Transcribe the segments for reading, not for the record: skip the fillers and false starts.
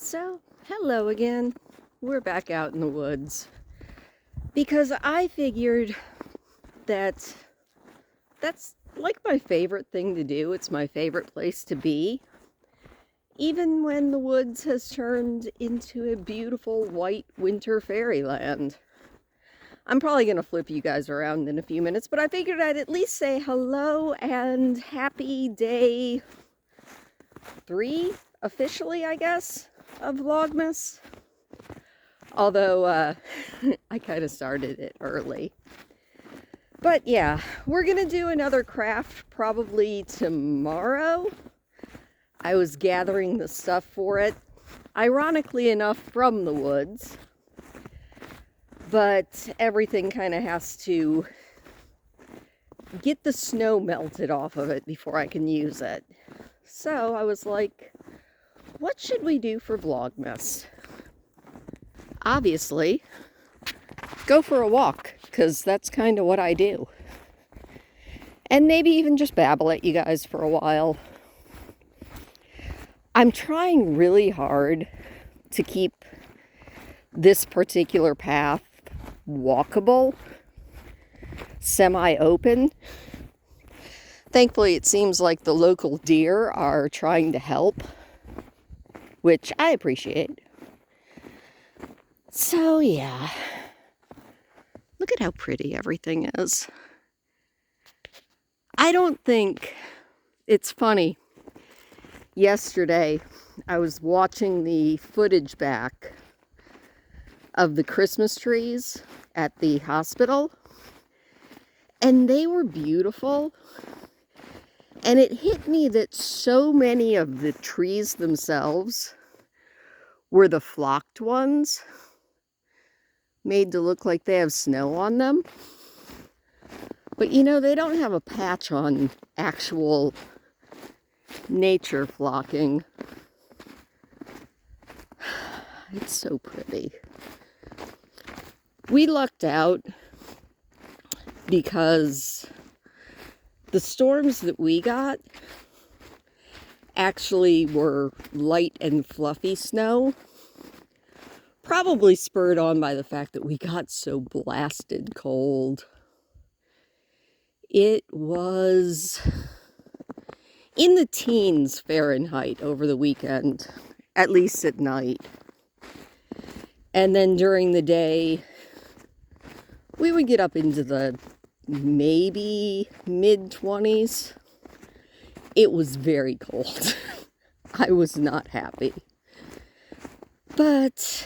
So, hello again. We're back out in the woods because I figured that that's like my favorite thing to do. It's my favorite place to be, even when the woods has turned into a beautiful white winter fairyland. I'm probably going to flip you guys around in a few minutes, but I figured I'd at least say hello and happy day 3, officially, I guess, of Vlogmas. Although, I kind of started it early. But yeah, we're going to do another craft probably tomorrow. I was gathering the stuff for it, ironically enough, from the woods. But everything kind of has to get the snow melted off of it before I can use it. So I was like, what should we do for Vlogmas? Obviously, go for a walk, because that's kind of what I do. And maybe even just babble at you guys for a while. I'm trying really hard to keep this particular path walkable, semi-open. Thankfully, it seems like the local deer are trying to help, which I appreciate. So yeah, look at how pretty everything is. I don't think it's funny. Yesterday, I was watching the footage back of the Christmas trees at the hospital, and they were beautiful. And it hit me that so many of the trees themselves were the flocked ones, made to look like they have snow on them. But you know, they don't have a patch on actual nature flocking. It's so pretty. We lucked out because the storms that we got actually were light and fluffy snow, probably spurred on by the fact that we got so blasted cold. It was in the teens Fahrenheit over the weekend, at least at night. And then during the day, we would get up into the maybe mid-20s. It was very cold. I was not happy. But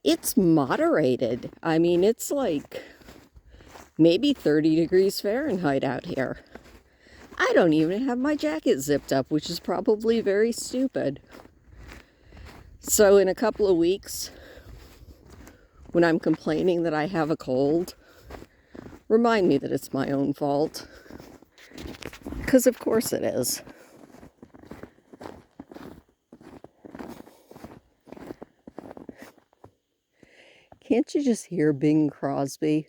it's moderated. I mean, it's like maybe 30 degrees Fahrenheit out here. I don't even have my jacket zipped up, which is probably very stupid. So in a couple of weeks, when I'm complaining that I have a cold, remind me that it's my own fault. Because of course it is. Can't you just hear Bing Crosby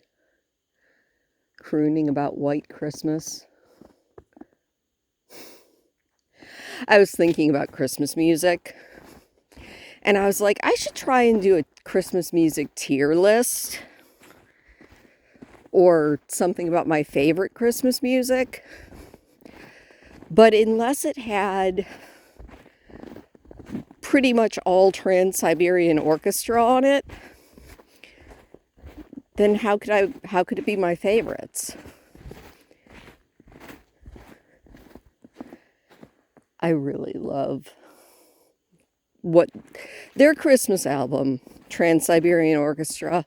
crooning about White Christmas? I was thinking about Christmas music, and I was like, I should try and do a Christmas music tier list, or something about my favorite Christmas music. But unless it had pretty much all Trans-Siberian Orchestra on it, then how could it be my favorites? I really love what their Christmas album, Trans-Siberian Orchestra,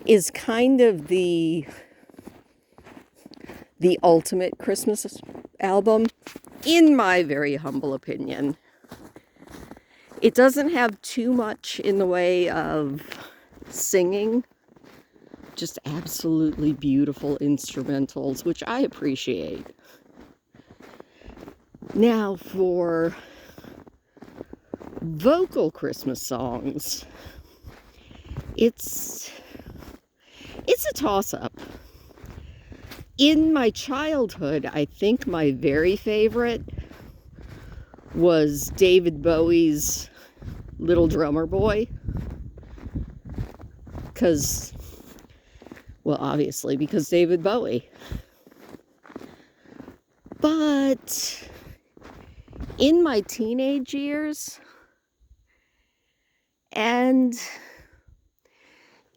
is kind of the ultimate Christmas album, in my very humble opinion. It doesn't have too much in the way of singing, just absolutely beautiful instrumentals, which I appreciate. Now, for vocal Christmas songs, it's a toss-up. In my childhood, I think my very favorite was David Bowie's Little Drummer Boy. Well, obviously, because David Bowie. But in my teenage years, and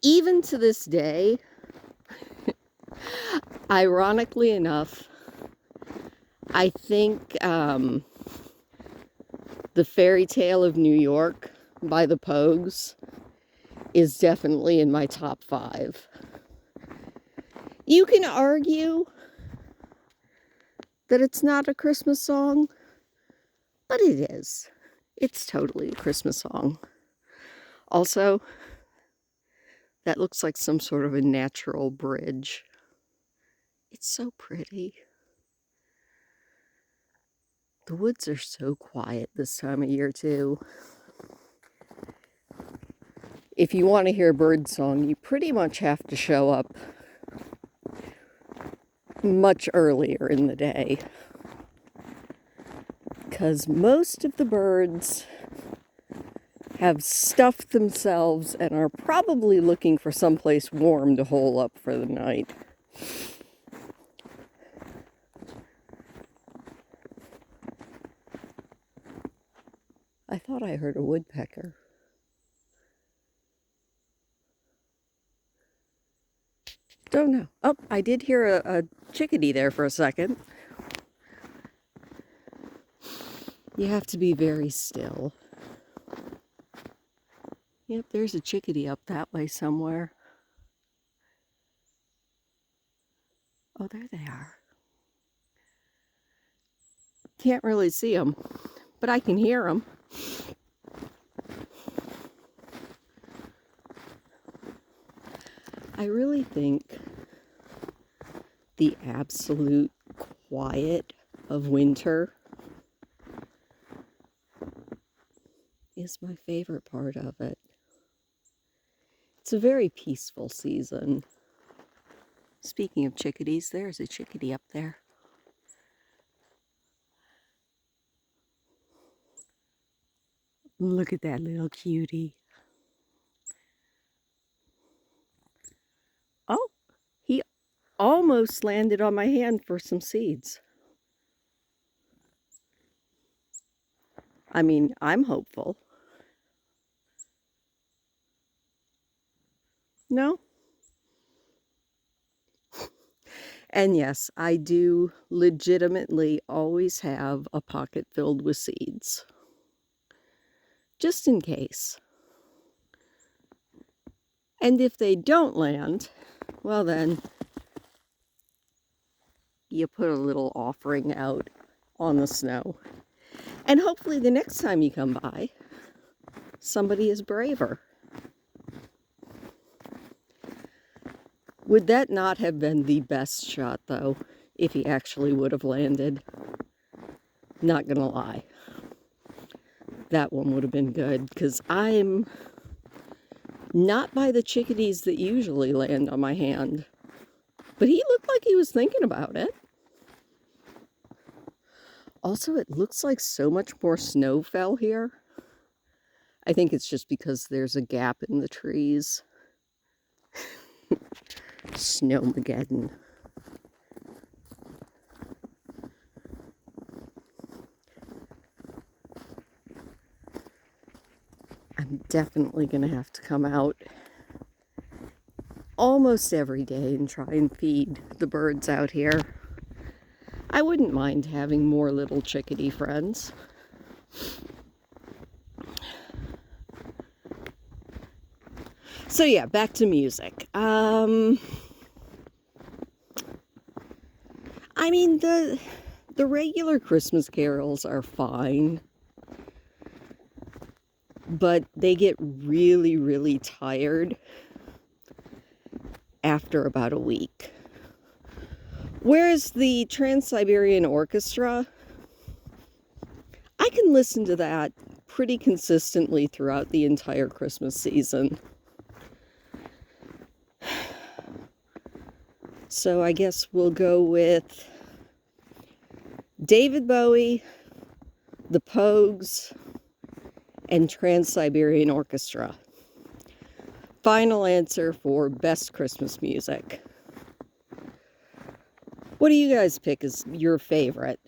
even to this day, ironically enough, I think The Fairy Tale of New York by the Pogues is definitely in my top 5. You can argue that it's not a Christmas song, but it is. It's totally a Christmas song. Also, that looks like some sort of a natural bridge. It's so pretty. The woods are so quiet this time of year, too. If you want to hear a bird song, you pretty much have to show up much earlier in the day, because most of the birds have stuffed themselves and are probably looking for someplace warm to hole up for the night. I thought I heard a woodpecker. Don't know. Oh, I did hear a chickadee there for a second. You have to be very still. Yep, there's a chickadee up that way somewhere. Oh, there they are. Can't really see them, but I can hear them. I really think the absolute quiet of winter is my favorite part of it. It's a very peaceful season. Speaking of chickadees, there's a chickadee up there. Look at that little cutie. Oh, he almost landed on my hand for some seeds. I mean, I'm hopeful. No? And yes, I do legitimately always have a pocket filled with seeds. Just in case. And if they don't land, well then, you put a little offering out on the snow. And hopefully the next time you come by, somebody is braver. Would that not have been the best shot, though, if he actually would have landed? Not gonna lie. That one would have been good, because I'm not by the chickadees that usually land on my hand. But he looked like he was thinking about it. Also, it looks like so much more snow fell here. I think it's just because there's a gap in the trees. Snowmageddon. I'm definitely going to have to come out almost every day and try and feed the birds out here. I wouldn't mind having more little chickadee friends. So yeah, back to music. I mean, the regular Christmas carols are fine, but they get really, really tired after about a week. Whereas the Trans-Siberian Orchestra, I can listen to that pretty consistently throughout the entire Christmas season. So I guess we'll go with David Bowie, the Pogues, and Trans-Siberian Orchestra. Final answer for best Christmas music. What do you guys pick as your favorite?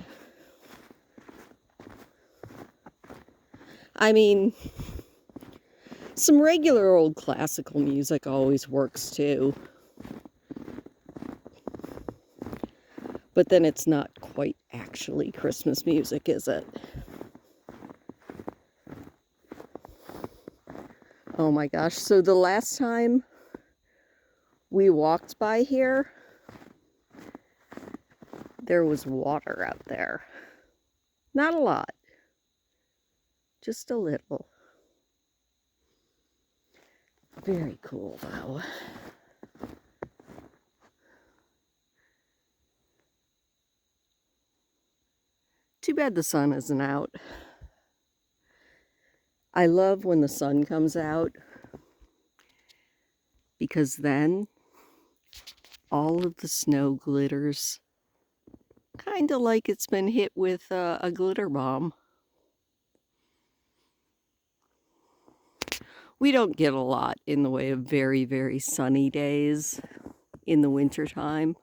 I mean, some regular old classical music always works too. But then it's not quite actually Christmas music, is it? Oh my gosh, so the last time we walked by here, there was water out there. Not a lot, just a little. Very cool though. Too bad the sun isn't out. I love when the sun comes out, because then all of the snow glitters kind of like it's been hit with a glitter bomb. We don't get a lot in the way of very, very sunny days in the wintertime.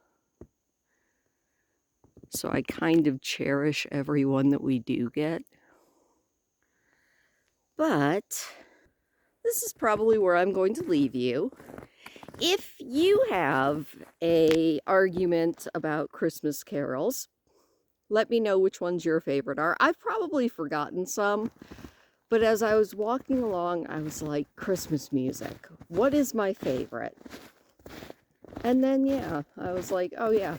So I kind of cherish every one that we do get. But this is probably where I'm going to leave you. If you have an argument about Christmas carols, let me know which ones your favorite are. I've probably forgotten some, but as I was walking along, I was like, Christmas music, what is my favorite? And then, yeah, I was like, oh yeah,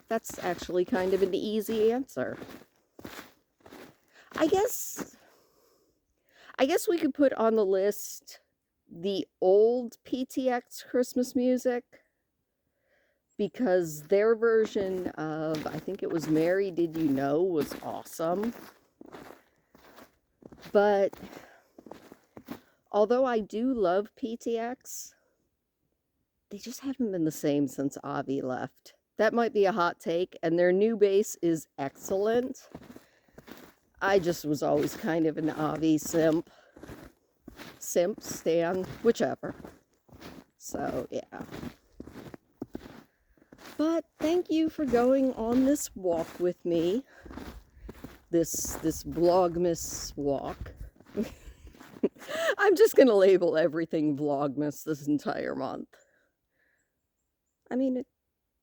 that's actually kind of an easy answer. I guess we could put on the list the old PTX Christmas music, because their version of, I think it was Mary Did You Know, was awesome. But although I do love PTX, they just haven't been the same since Avi left. That might be a hot take, and their new bass is excellent. I just was always kind of an Avi simp, stan, whichever. So, yeah. But thank you for going on this walk with me. This Vlogmas walk. I'm just going to label everything Vlogmas this entire month. I mean, it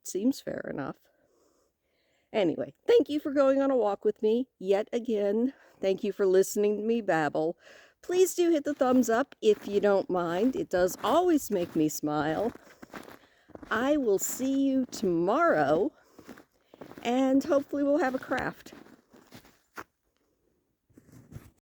seems fair enough. Anyway, thank you for going on a walk with me yet again. Thank you for listening to me babble. Please do hit the thumbs up if you don't mind. It does always make me smile. I will see you tomorrow, and hopefully we'll have a craft.